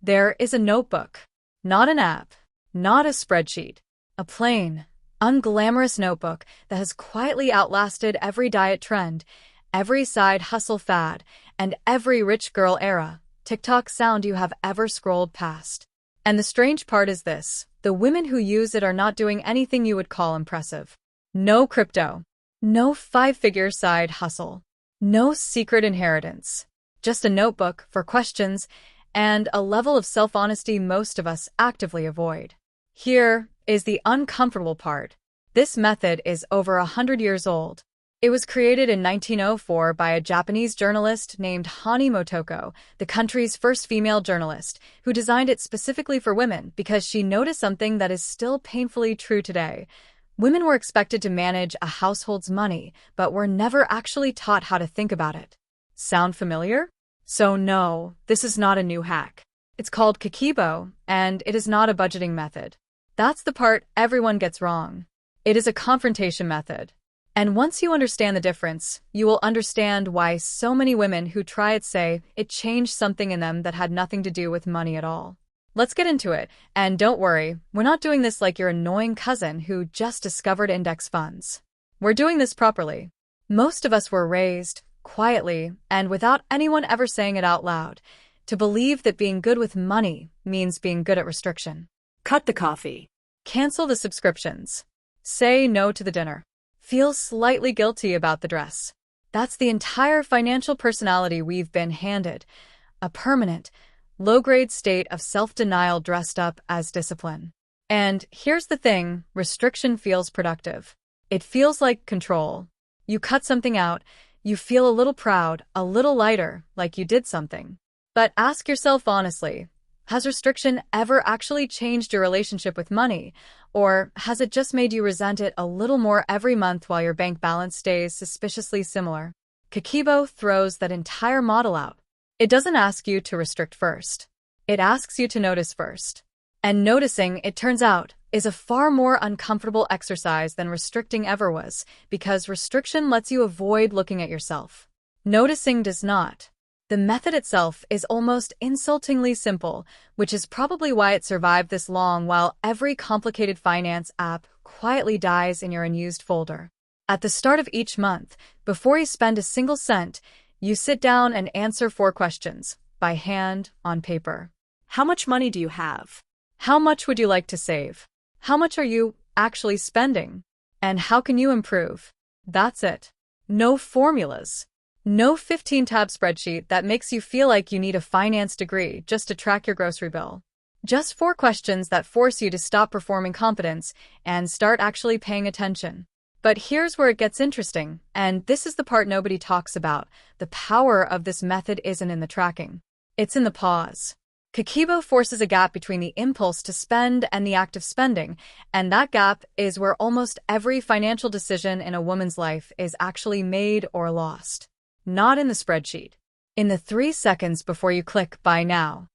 There is a notebook, not an app, not a spreadsheet, a plain, unglamorous notebook that has quietly outlasted every diet trend, every side hustle fad, and every rich girl era TikTok sound you have ever scrolled past. And the strange part is this: the women who use it are not doing anything you would call impressive. No crypto, no five-figure side hustle, no secret inheritance. Just a notebook for questions and a level of self-honesty most of us actively avoid. Here is the uncomfortable part. This method is over 100 years old. It was created in 1904 by a Japanese journalist named Hani Motoko, the country's first female journalist, who designed it specifically for women because she noticed something that is still painfully true today. Women were expected to manage a household's money, but were never actually taught how to think about it. Sound familiar? So no, this is not a new hack. It's called Kakeibo, and it is not a budgeting method. That's the part everyone gets wrong. It is a confrontation method. And once you understand the difference, you will understand why so many women who try it say it changed something in them that had nothing to do with money at all. Let's get into it, and don't worry, we're not doing this like your annoying cousin who just discovered index funds. We're doing this properly. Most of us were raised, quietly, and without anyone ever saying it out loud, to believe that being good with money means being good at restriction. Cut the coffee. Cancel the subscriptions. Say no to the dinner. Feel slightly guilty about the dress. That's the entire financial personality we've been handed. A permanent, low-grade state of self-denial dressed up as discipline. And here's the thing, restriction feels productive. It feels like control. You cut something out, you feel a little proud, a little lighter, like you did something. But ask yourself honestly, has restriction ever actually changed your relationship with money? Or has it just made you resent it a little more every month while your bank balance stays suspiciously similar? Kakeibo throws that entire model out. It doesn't ask you to restrict first. It asks you to notice first. And noticing, it turns out, is a far more uncomfortable exercise than restricting ever was, because restriction lets you avoid looking at yourself. Noticing does not. The method itself is almost insultingly simple, which is probably why it survived this long while every complicated finance app quietly dies in your unused folder. At the start of each month, before you spend a single cent, you sit down and answer 4 questions, by hand, on paper. How much money do you have? How much would you like to save? How much are you actually spending? And how can you improve? That's it. No formulas. No 15-tab spreadsheet that makes you feel like you need a finance degree just to track your grocery bill. Just 4 questions that force you to stop performing competence and start actually paying attention. But here's where it gets interesting, and this is the part nobody talks about. The power of this method isn't in the tracking. It's in the pause. Kakeibo forces a gap between the impulse to spend and the act of spending, and that gap is where almost every financial decision in a woman's life is actually made or lost. Not in the spreadsheet. In the 3 seconds before you click Buy Now.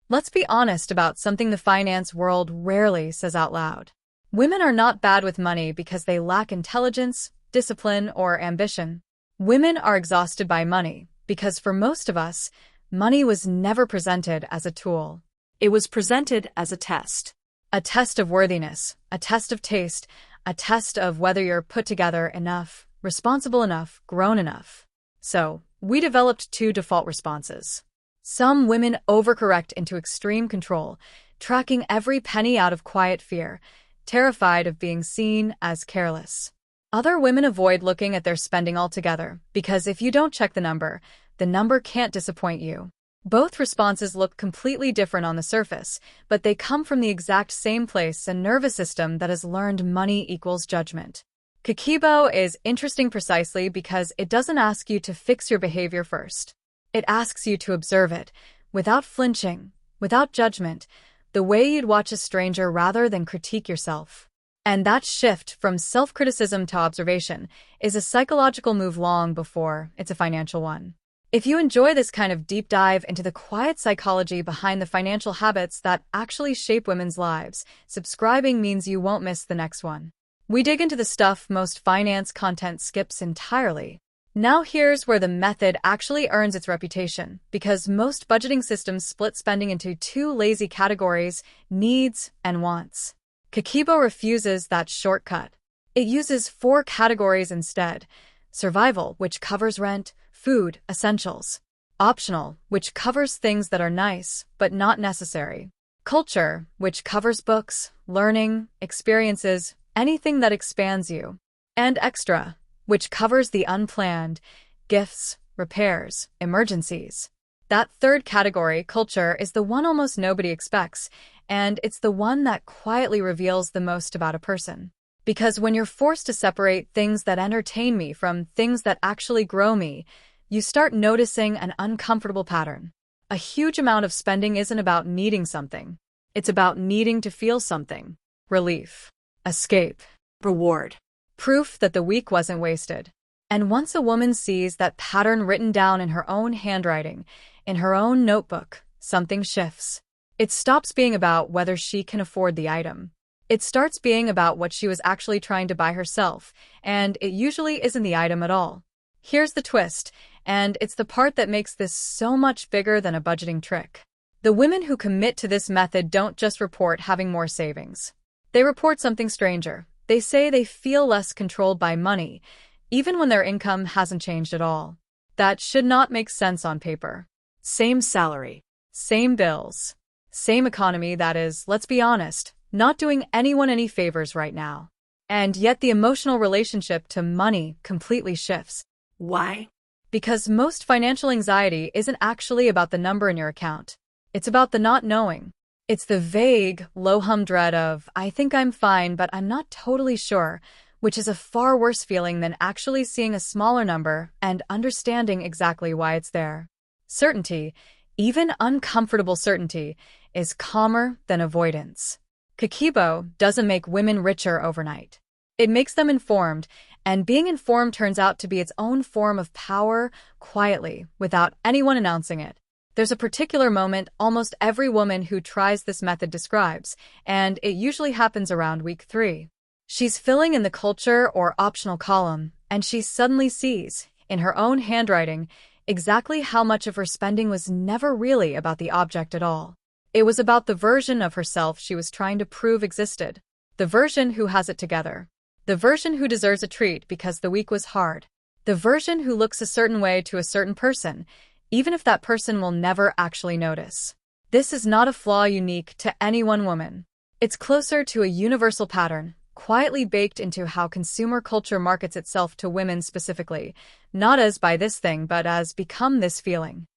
Let's be honest about something the finance world rarely says out loud. Women are not bad with money because they lack intelligence, discipline, or ambition. Women are exhausted by money because for most of us, money was never presented as a tool. It was presented as a test. A test of worthiness, a test of taste, a test of whether you're put together enough, responsible enough, grown enough. So, we developed 2 default responses. Some women overcorrect into extreme control, tracking every penny out of quiet fear, terrified of being seen as careless. Other women avoid looking at their spending altogether, because if you don't check the number can't disappoint you. Both responses look completely different on the surface, but they come from the exact same place: a nervous system that has learned money equals judgment. Kakeibo is interesting precisely because it doesn't ask you to fix your behavior first. It asks you to observe it, without flinching, without judgment, the way you'd watch a stranger rather than critique yourself. And that shift from self-criticism to observation is a psychological move long before it's a financial one. If you enjoy this kind of deep dive into the quiet psychology behind the financial habits that actually shape women's lives, subscribing means you won't miss the next one. We dig into the stuff most finance content skips entirely. Now here's where the method actually earns its reputation, because most budgeting systems split spending into two lazy categories: needs and wants. Kakeibo refuses that shortcut. It uses four categories instead: survival, which covers rent, food, essentials; optional, which covers things that are nice but not necessary; culture, which covers books, learning, experiences, anything that expands you; and extra, which covers the unplanned: gifts, repairs, emergencies. That third category, culture, is the one almost nobody expects, and it's the one that quietly reveals the most about a person. Because when you're forced to separate things that entertain me from things that actually grow me, you start noticing an uncomfortable pattern. A huge amount of spending isn't about needing something. It's about needing to feel something: relief, escape, Reward. proof that the week wasn't wasted. And once a woman sees that pattern written down in her own handwriting, in her own notebook, something shifts. It stops being about whether she can afford the item. It starts being about what she was actually trying to buy herself, and it usually isn't the item at all. Here's the twist, and it's the part that makes this so much bigger than a budgeting trick. The women who commit to this method don't just report having more savings. They report something stranger. They say they feel less controlled by money, even when their income hasn't changed at all. That should not make sense on paper. Same salary. Same bills. Same economy, that is, let's be honest, not doing anyone any favors right now. And yet the emotional relationship to money completely shifts. Why? Because most financial anxiety isn't actually about the number in your account. It's about the not knowing. It's the vague, low-hum dread of, I think I'm fine, but I'm not totally sure, which is a far worse feeling than actually seeing a smaller number and understanding exactly why it's there. Certainty, even uncomfortable certainty, is calmer than avoidance. Kakeibo doesn't make women richer overnight. It makes them informed, and being informed turns out to be its own form of power, quietly, without anyone announcing it. There's a particular moment almost every woman who tries this method describes, and it usually happens around week 3. She's filling in the culture or optional column, and she suddenly sees, in her own handwriting, exactly how much of her spending was never really about the object at all. It was about the version of herself she was trying to prove existed. The version who has it together. The version who deserves a treat because the week was hard. The version who looks a certain way to a certain person, even if that person will never actually notice. This is not a flaw unique to any one woman. It's closer to a universal pattern, quietly baked into how consumer culture markets itself to women specifically, not as buy this thing but as become this feeling.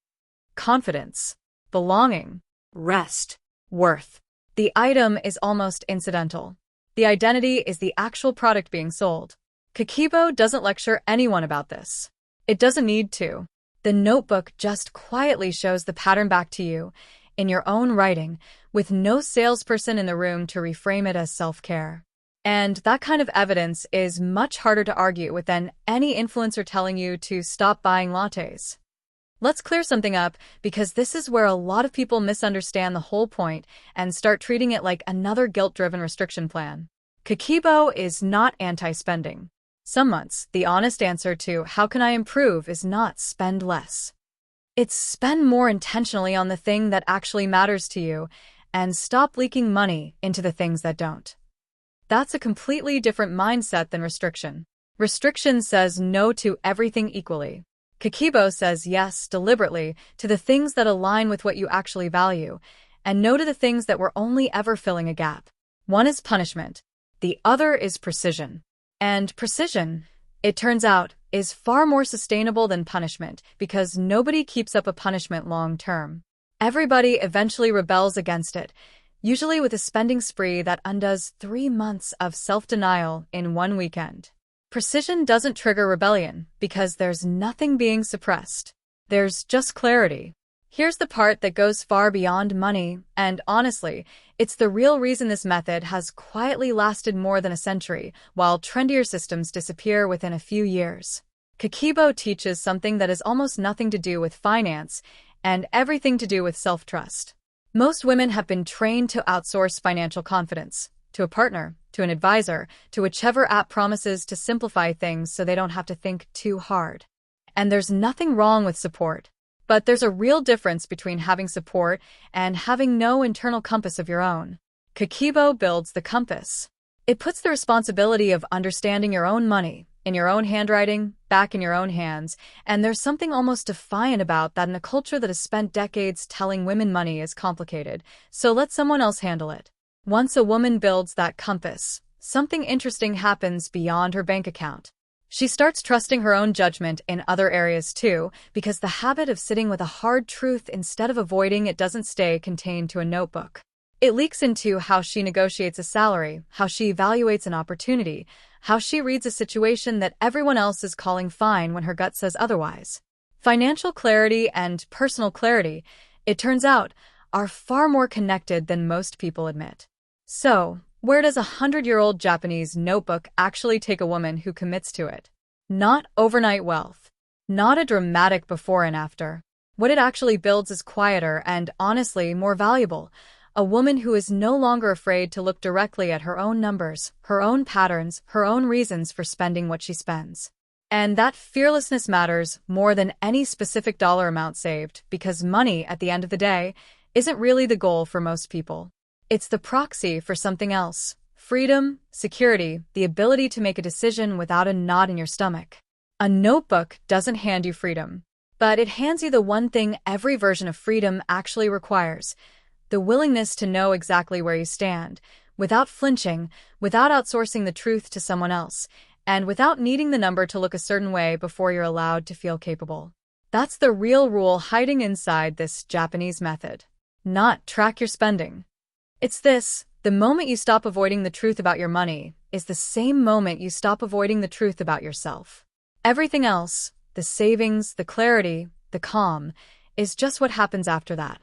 Confidence. Belonging. Rest. Worth. The item is almost incidental. The identity is the actual product being sold. Kakeibo doesn't lecture anyone about this. It doesn't need to. The notebook just quietly shows the pattern back to you, in your own writing, with no salesperson in the room to reframe it as self-care. And that kind of evidence is much harder to argue with than any influencer telling you to stop buying lattes. Let's clear something up, because this is where a lot of people misunderstand the whole point and start treating it like another guilt-driven restriction plan. Kakeibo is not anti-spending. Some months, the honest answer to how can I improve is not spend less. It's spend more intentionally on the thing that actually matters to you and stop leaking money into the things that don't. That's a completely different mindset than restriction. Restriction says no to everything equally. Kakeibo says yes deliberately to the things that align with what you actually value, and no to the things that were only ever filling a gap. One is punishment. The other is precision. And precision, it turns out, is far more sustainable than punishment because nobody keeps up a punishment long term. Everybody eventually rebels against it, usually with a spending spree that undoes 3 months of self-denial in one weekend. Precision doesn't trigger rebellion because there's nothing being suppressed. There's just clarity. Here's the part that goes far beyond money, and honestly, it's the real reason this method has quietly lasted more than a century, while trendier systems disappear within a few years. Kakeibo teaches something that has almost nothing to do with finance and everything to do with self-trust. Most women have been trained to outsource financial confidence to a partner, to an advisor, to whichever app promises to simplify things so they don't have to think too hard. And there's nothing wrong with support. But there's a real difference between having support and having no internal compass of your own. Kakeibo builds the compass. It puts the responsibility of understanding your own money, in your own handwriting, back in your own hands, and there's something almost defiant about that in a culture that has spent decades telling women money is complicated, so let someone else handle it. Once a woman builds that compass, something interesting happens beyond her bank account. She starts trusting her own judgment in other areas too, because the habit of sitting with a hard truth instead of avoiding it doesn't stay contained to a notebook. It leaks into how she negotiates a salary, how she evaluates an opportunity, how she reads a situation that everyone else is calling fine when her gut says otherwise. Financial clarity and personal clarity, it turns out, are far more connected than most people admit. So, where does a 100-year-old Japanese notebook actually take a woman who commits to it? Not overnight wealth. Not a dramatic before and after. What it actually builds is quieter and, honestly, more valuable. A woman who is no longer afraid to look directly at her own numbers, her own patterns, her own reasons for spending what she spends. And that fearlessness matters more than any specific dollar amount saved, because money, at the end of the day, isn't really the goal for most people. It's the proxy for something else. Freedom, security, the ability to make a decision without a knot in your stomach. A notebook doesn't hand you freedom, but it hands you the one thing every version of freedom actually requires: the willingness to know exactly where you stand, without flinching, without outsourcing the truth to someone else, and without needing the number to look a certain way before you're allowed to feel capable. That's the real rule hiding inside this Japanese method. Not track your spending. It's this: the moment you stop avoiding the truth about your money is the same moment you stop avoiding the truth about yourself. Everything else, the savings, the clarity, the calm, is just what happens after that.